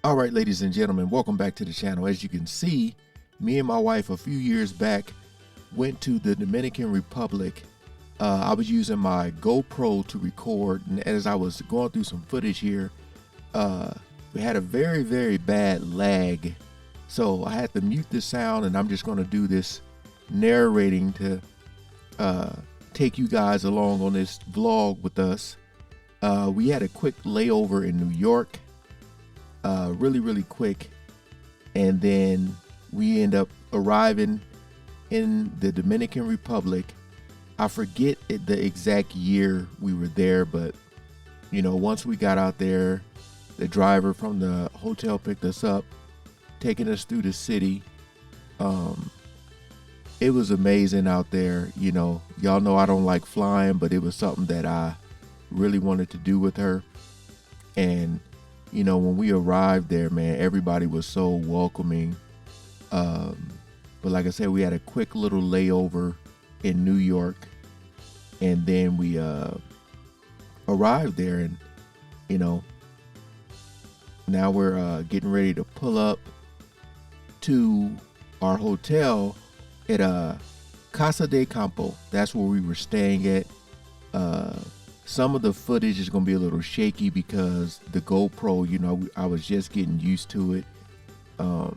All right, ladies and gentlemen, welcome back to the channel. As you can see, me and my wife a few years back went to the Dominican Republic. I was using my GoPro to record, and as I was going through some footage here, we had a very bad lag. So I had to mute the sound, and I'm just going to do this narrating to take you guys along on this vlog with us. We had a quick layover in New York. Really quick, and then we end up arriving in the Dominican Republic. I forget the exact year we were there, but you know, once we got out there, the driver from the hotel picked us up, taking us through the city. It was amazing out there. You know, y'all know I don't like flying, but it was something that I really wanted to do with her. And you know, when we arrived there, man, everybody was so welcoming. But like I said, we had a quick little layover in New York, and then we arrived there, and you know, now we're getting ready to pull up to our hotel at Casa de Campo. That's where we were staying at. Some of the footage is going to be a little shaky because the GoPro, you know, I was just getting used to it. I'm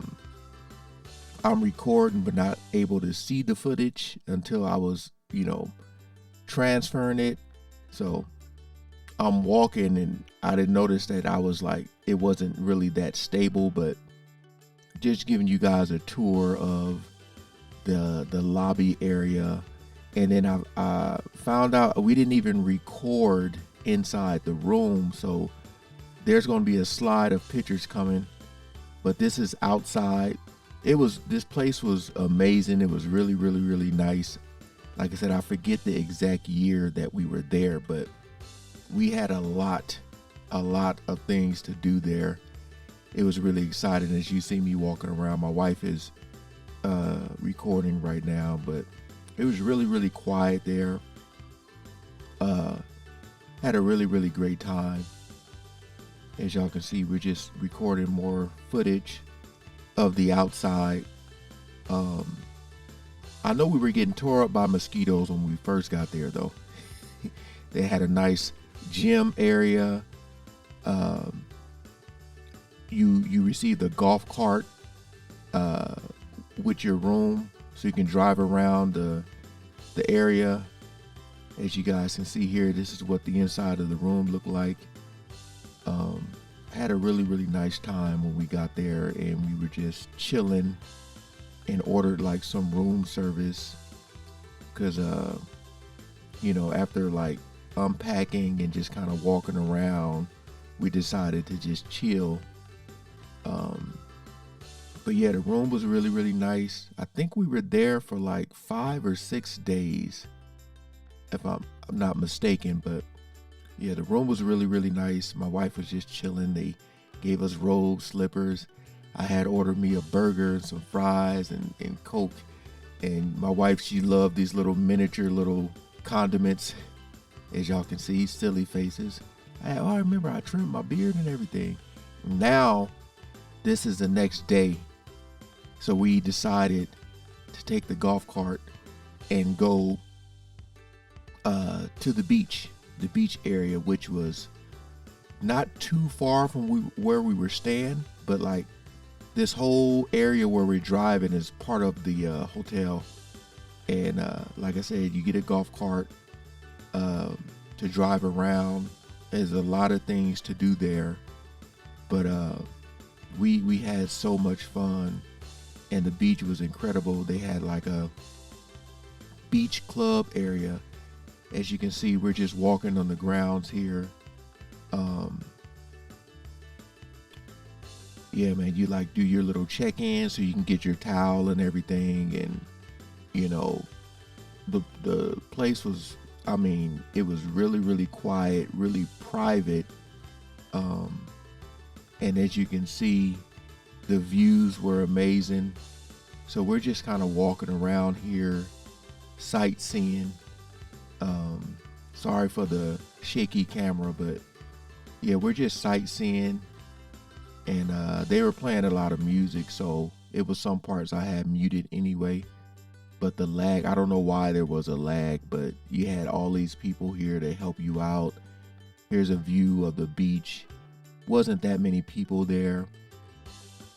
recording but not able to see the footage until I was, you know, transferring it. So I'm walking and I didn't notice that I was like, it wasn't really that stable, but just giving you guys a tour of the lobby area. And then I found out we didn't even record inside the room. So there's going to be a slide of pictures coming, but this is outside. This place was amazing. It was really nice. Like I said, I forget the exact year that we were there, but we had a lot of things to do there. It was really exciting. As you see me walking around, my wife is recording right now, but it was really quiet there. Had a really great time. As y'all can see, we're just recording more footage of the outside. I know we were getting tore up by mosquitoes when we first got there, though. They had a nice gym area. You received a golf cart with your room, so you can drive around the area. As you guys can see here, this is what the inside of the room looked like. Had a really nice time when we got there, and we were just chilling and ordered like some room service because you know, after like unpacking and just kind of walking around, we decided to just chill. But yeah, the room was really nice. I think we were there for like 5 or 6 days, if I'm not mistaken. But yeah, the room was really nice. My wife was just chilling. They gave us robes, slippers. I had ordered me a burger and some fries and Coke. And my wife, she loved these little miniature little condiments. As y'all can see, silly faces. I remember I trimmed my beard and everything. Now, this is the next day. So we decided to take the golf cart and go to the beach area, which was not too far from where we were staying, but like this whole area where we're driving is part of the hotel. And like I said, you get a golf cart to drive around. There's a lot of things to do there, but we had so much fun, and the beach was incredible. They had like a beach club area. As you can see, we're just walking on the grounds here. Yeah, man, you like do your little check-in so you can get your towel and everything. And you know, the place was, I mean, it was really quiet, really private. And as you can see, the views were amazing. So we're just kind of walking around here, sightseeing. Sorry for the shaky camera, but yeah, we're just sightseeing. and they were playing a lot of music, so it was some parts I had muted anyway. But the lag, I don't know why there was a lag, but you had all these people here to help you out. Here's a view of the beach. Wasn't that many people there.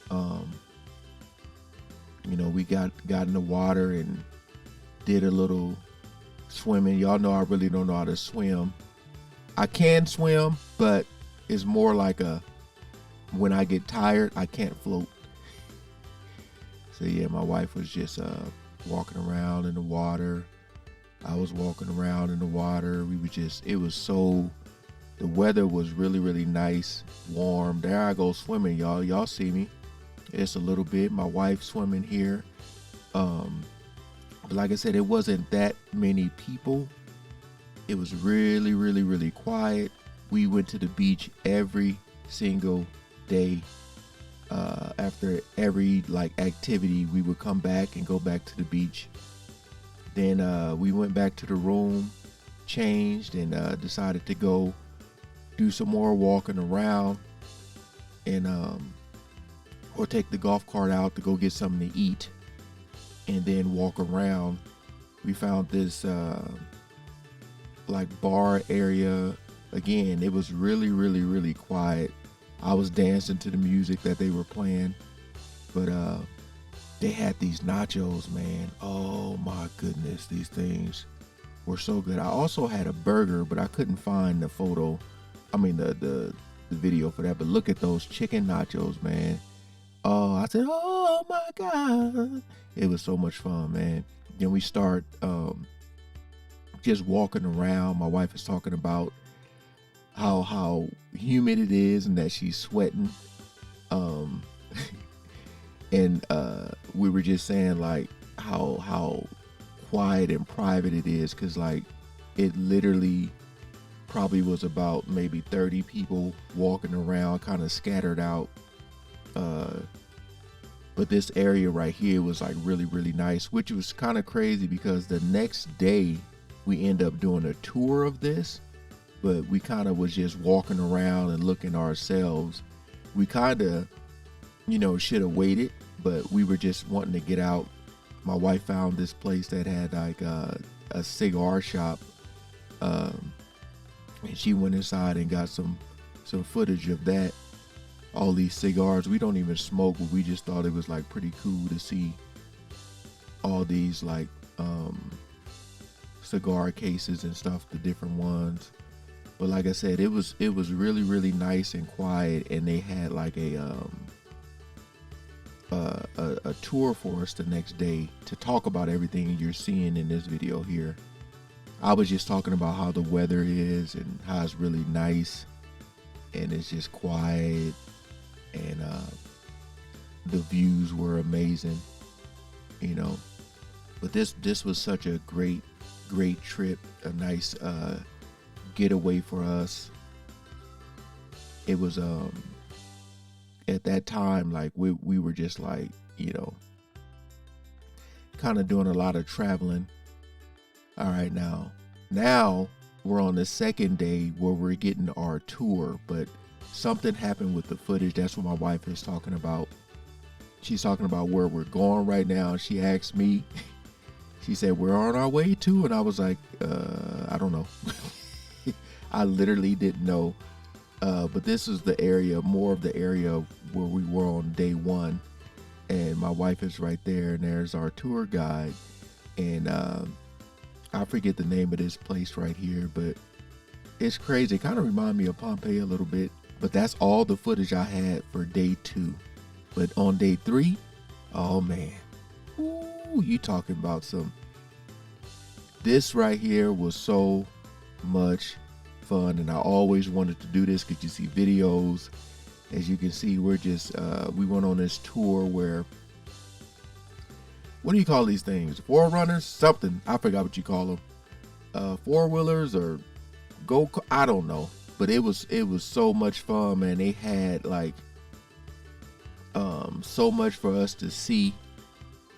You know, we got in the water and did a little swimming. Y'all know I really don't know how to swim. I can swim, but it's more like when I get tired, I can't float. So yeah, my wife was just walking around in the water. I was walking around in the water. It was so, the weather was really, really nice, warm. There I go swimming, y'all. Y'all see me. It's a little bit. My wife swimming here. But like I said, it wasn't that many people. It was really, really, really quiet. We went to the beach every single day. After every activity, we would come back and go back to the beach. Then we went back to the room, changed, and decided to go do some more walking around, and or take the golf cart out to go get something to eat, and then walk around. We found this bar area. Again, it was really, really, really quiet. I was dancing to the music that they were playing, but they had these nachos, man. Oh my goodness, these things were so good. I also had a burger, but I couldn't find the photo. I mean the video for that. But look at those chicken nachos, man. Oh, I said, oh my God. It was so much fun, man. Then we start just walking around. My wife is talking about how humid it is and that she's sweating. And we were just saying how quiet and private it is, because it literally probably was about maybe 30 people walking around, kind of scattered out. But this area right here was really, really nice, which was kind of crazy because the next day we end up doing a tour of this, but we kind of was just walking around and looking ourselves. We kind of, should have waited, but we were just wanting to get out. My wife found this place that had a cigar shop, and she went inside and got some footage of that. All these cigars. We don't even smoke, but we just thought it was pretty cool to see all these cigar cases and stuff, the different ones. But like I said, it was really, really nice and quiet, and they had a tour for us the next day to talk about everything you're seeing in this video here. I was just talking about how the weather is and how it's really nice and it's just quiet, and the views were amazing, but this was such a great trip, a nice getaway for us. It was at that time we were just kind of doing a lot of traveling. All right, now we're on the second day where we're getting our tour, but something happened with the footage. That's what my wife is talking about. She's talking about where we're going right now. She asked me, she said, we're on our way to, and I was like, I don't know. I literally didn't know. But this is more of the area where we were on day one. And my wife is right there, and there's our tour guide. And I forget the name of this place right here, but it's crazy. It kind of reminds me of Pompeii a little bit. But that's all the footage I had for day 2. But on day 3, oh man, ooh, you talking about this right here was so much fun, and I always wanted to do this because you see videos. As you can see, we're just we went on this tour where, what do you call these things? Forerunners? Something. I forgot what you call them. Four-wheelers or I don't know. But it was so much fun, man. They had so much for us to see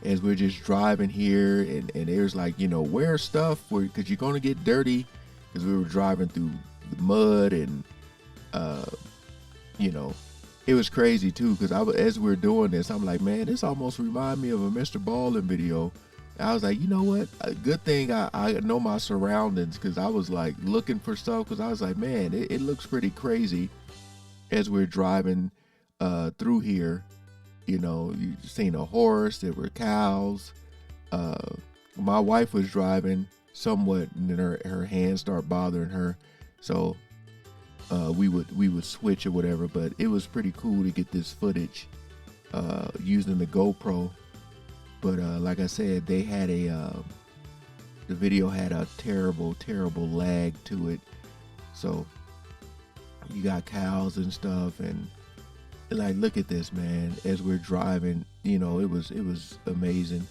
as we're just driving here, and there's wear stuff because you're gonna get dirty, because we were driving through the mud, and it was crazy too, because as we were doing this, I'm like, man, this almost remind me of a Mr. Ballin video. And I was like, you know what? A good thing I know my surroundings, because I was like looking for stuff, because I was like, man, it looks pretty crazy as we're driving through here. You know, you seen a horse, there were cows. My wife was driving somewhat, and then her hands start bothering her, so we would switch or whatever. But it was pretty cool to get this footage using the GoPro. But like I said, they had the video had a terrible lag to it. So you got cows and stuff, and like, look at this, man. As we're driving, you know, it was amazing.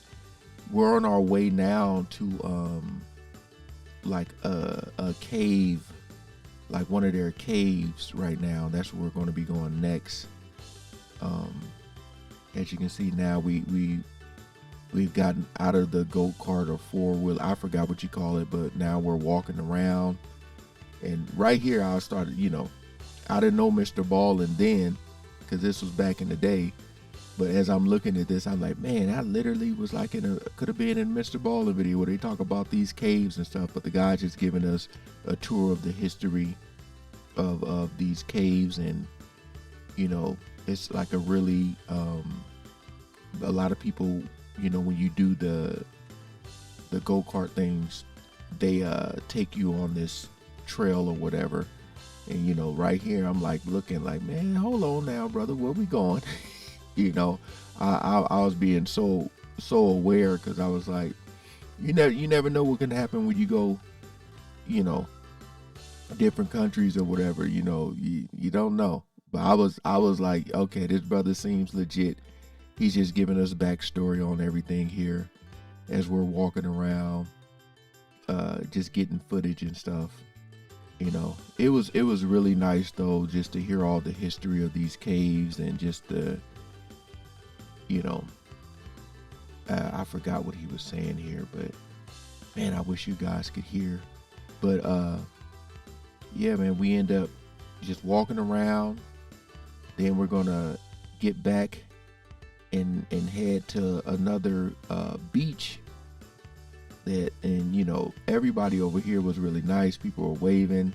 We're on our way now to like a cave, like one of their caves right now. That's where we're going to be going next. As you can see now, we've gotten out of the go-kart or four-wheel, I forgot what you call it, but now we're walking around. And right here I started, you know, I didn't know Mr. Ballin then, because this was back in the day. But as I'm looking at this, I'm like, man, I literally was like could have been in Mr. Ballin video where they talk about these caves and stuff. But the guy just giving us a tour of the history of these caves. And, you know, it's like a really, a lot of people, you know, when you do the go-kart things, they take you on this trail or whatever. And, you know, right here, I'm like looking like, man, hold on now, brother, where we going? You know, I was being so aware, because I was like, you never know what can happen when you go, you know, different countries or whatever. You know, you don't know. But I was like, okay, this brother seems legit. He's just giving us backstory on everything here as we're walking around, just getting footage and stuff. You know, it was really nice though, just to hear all the history of these caves, and just the, you know, I forgot what he was saying here, but man, I wish you guys could hear. But yeah, man, we end up just walking around. Then we're gonna get back and head to another beach. And you know, everybody over here was really nice. People were waving,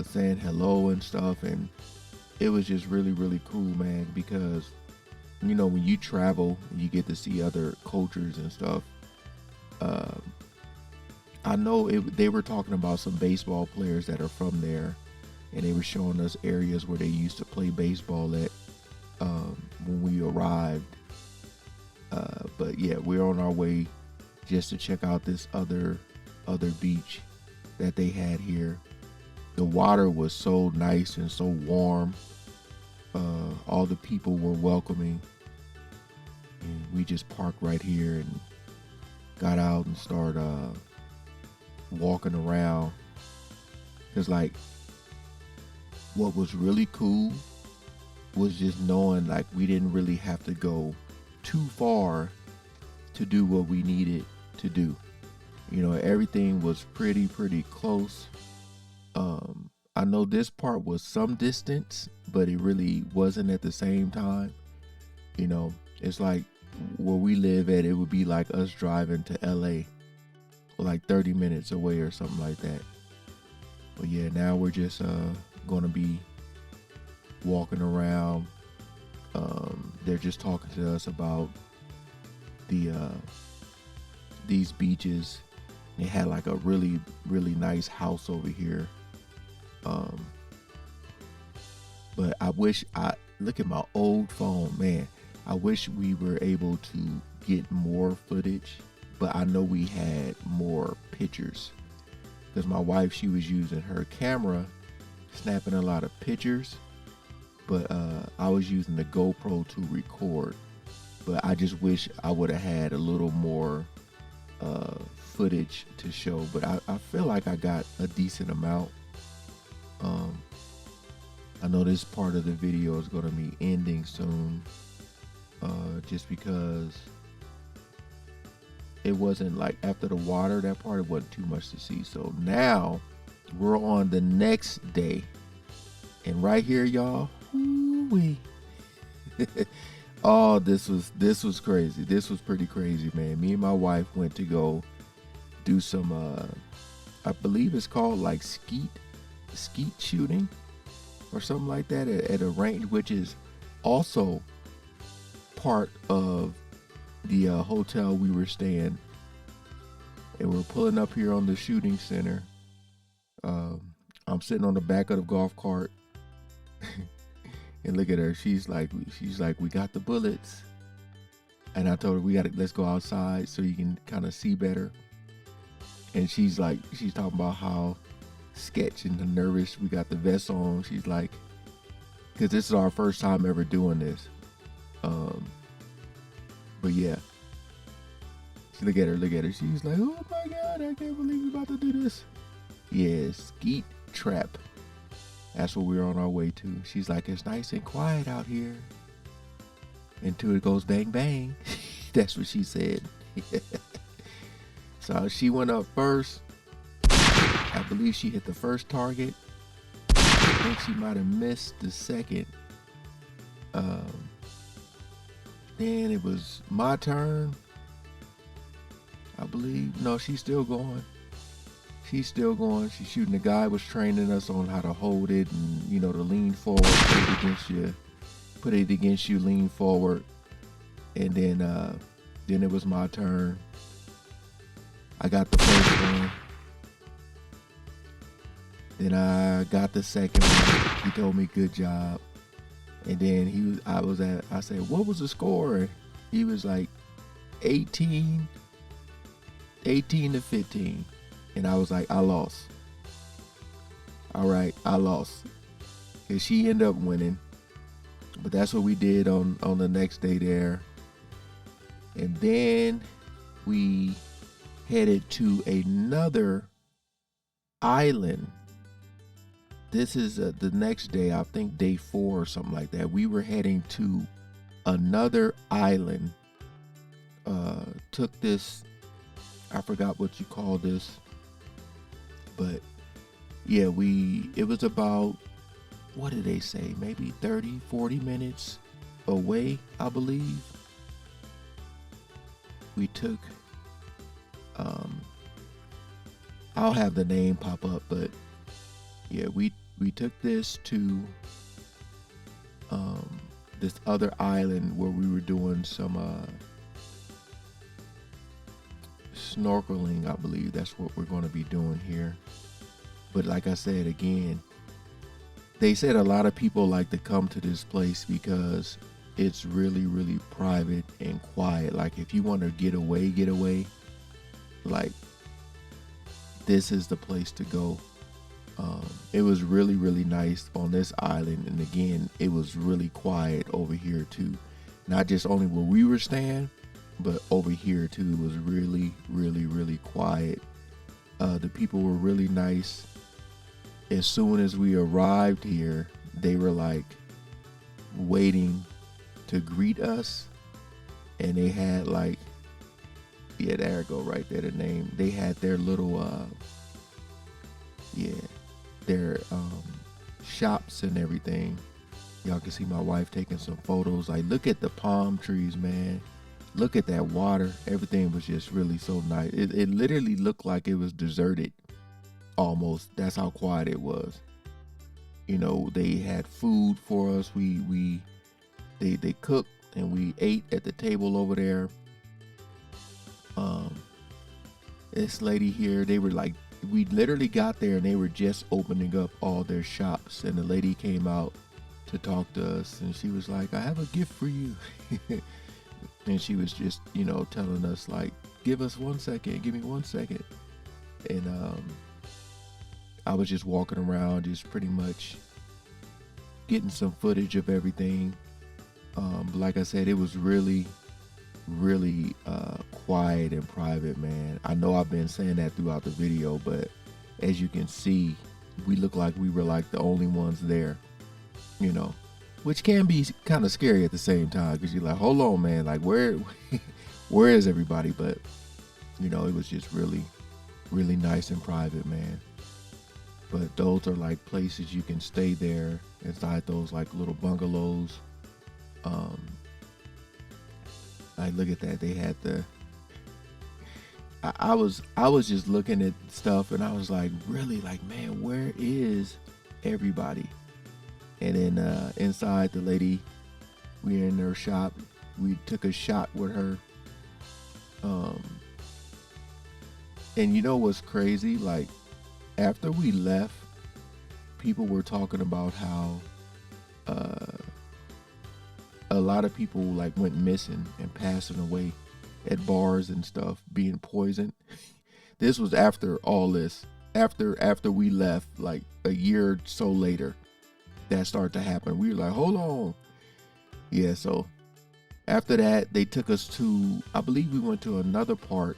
saying hello and stuff, and it was just really cool, man, because, you know, when you travel, you get to see other cultures and stuff. I know they were talking about some baseball players that are from there, and they were showing us areas where they used to play baseball at when we arrived. But yeah, we're on our way just to check out this other beach that they had here. The water was so nice and so warm. All the people were welcoming, and we just parked right here and got out and started walking around. Because, like, what was really cool was just knowing, like, we didn't really have to go too far to do what we needed to do. You know, everything was pretty close. I know this part was some distance, but it really wasn't at the same time. You know, it's like where we live at, it would be like us driving to LA, like 30 minutes away or something like that. But yeah, now we're just gonna be walking around. They're just talking to us about these beaches. They had like a really nice house over here. But I wish look at my old phone, man. I wish we were able to get more footage, but I know we had more pictures, because my wife, she was using her camera, snapping a lot of pictures, but I was using the GoPro to record. But I just wish I would have had a little more footage to show, but I feel like I got a decent amount. I know this part of the video is going to be ending soon, just because it wasn't like, after the water, that part, it wasn't too much to see. So now we're on the next day, and right here, y'all, Ooh-wee. Oh, this was crazy. This was pretty crazy, man. Me and my wife went to go do some I believe it's called like skeet shooting or something like that at a range, which is also part of the hotel we were staying. And we're pulling up here on the shooting center. I'm sitting on the back of the golf cart. And look at her. She's like, we got the bullets. And I told her let's go outside so you can kind of see better. And she's talking about how sketch and nervous. We got the vest on. She's like, because this is our first time ever doing this. But yeah. Look at her. She's like, oh my God, I can't believe we're about to do this. Yeah, Skeet trap. That's what we're on our way to. She's like, it's nice and quiet out here until it goes bang bang. That's what she said. So she went up first. I believe she hit the first target. I think she might have missed the second. Then it was my turn, I believe. No, she's still going. She's shooting. The guy was training us on how to hold it and, to lean forward, put it against you, lean forward. And then it was my turn. I got the first one. Then I got the second one. He told me good job. And then I said, what was the score? He was like 18 to 15. And I was like, I lost. All right, I lost. And she ended up winning. But that's what we did on the next day there. And then we headed to another island. This is the next day, I think day 4 or something like that. We were heading to another island. Took this, I forgot what you call this. But yeah, it was about, what did they say? Maybe 30, 40 minutes away, I believe. We took, I'll have the name pop up, but yeah, we took this to this other island where we were doing some snorkeling, I believe. That's what we're going to be doing here. But like I said, again, they said a lot of people like to come to this place because it's really, really private and quiet. Like if you want to get away, like this is the place to go. It was really, really nice on this island. And again, it was really quiet over here too. Not just only where we were staying, but over here too. It was really, really, really quiet. The people were really nice. As soon as we arrived here, they were like waiting to greet us. And they had like, yeah, there it go right there, the name. They had their little, their shops and everything. Y'all can see my wife taking some photos. Like, look at the palm trees, man. Look at that water. Everything was just really so nice. It literally looked like it was deserted almost. That's how quiet it was. They had food for us. They cooked and we ate at the table over there. This lady here, they were like, we literally got there and they were just opening up all their shops, and the lady came out to talk to us and she was like, I have a gift for you. And she was just, telling us like, give me 1 second. And I was just walking around, just pretty much getting some footage of everything. But like I said, it was really, really quiet and private, man. I know I've been saying that throughout the video, but as you can see, we look like we were like the only ones there, which can be kind of scary at the same time, because you're like, hold on, man, like where is everybody? But it was just really, really nice and private, man. But those are like places you can stay there inside those like little bungalows. Um, I look at that. They had the. I was just looking at stuff and I was like, really, like, man, where is everybody? And then inside, the lady, we were in her shop. We took a shot with her. Um, and you know what's crazy? Like, after we left, people were talking about how a lot of people like went missing and passing away at bars and stuff, being poisoned. This was after all this. After we left, like a year or so later, that started to happen. We were like, hold on. Yeah, so after that, they took us to, I believe we went to another part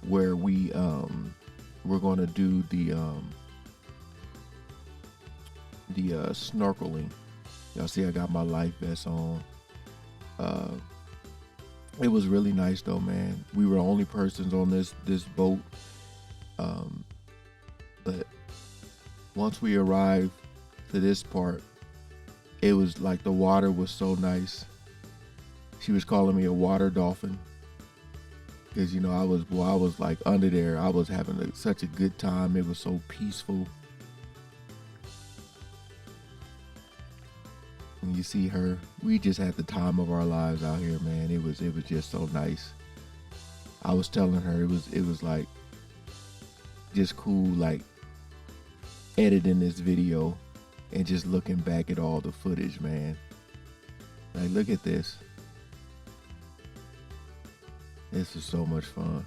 where we were going to do the snorkeling. Y'all see I got my life vest on. It was really nice though, man. We were the only persons on this boat. But once we arrived to this part, it was like the water was so nice. She was calling me a water dolphin because, you know, I was like under there. I was having such a good time. It was so peaceful. And you see her, we just had the time of our lives out here, man. It was just so nice. I was telling her it was like just cool, like editing this video and just looking back at all the footage, man. Like, look at this. This is so much fun.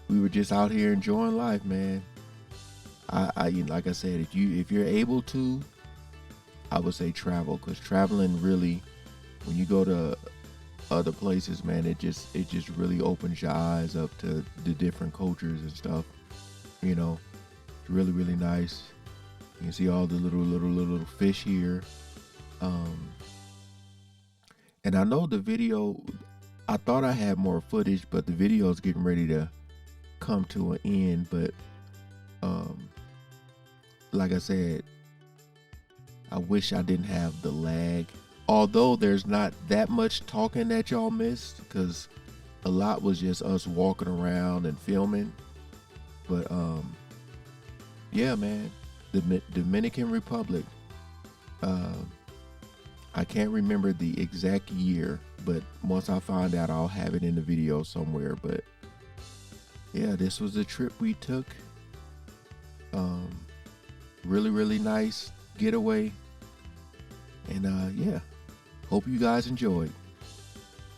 We were just out here enjoying life, man. I like I said, if you're able to, I would say travel, because traveling really, when you go to other places, man, it just really opens your eyes up to the different cultures and stuff. You know, it's really, really nice. You can see all the little fish here. And I know the video, I thought I had more footage, but the video is getting ready to come to an end. But like I said, I wish I didn't have the lag. Although there's not that much talking that y'all missed, because a lot was just us walking around and filming. But yeah, man, the Dominican Republic. I can't remember the exact year, but once I find out, I'll have it in the video somewhere. But yeah, this was the trip we took. Really, really nice getaway. And yeah, hope you guys enjoyed.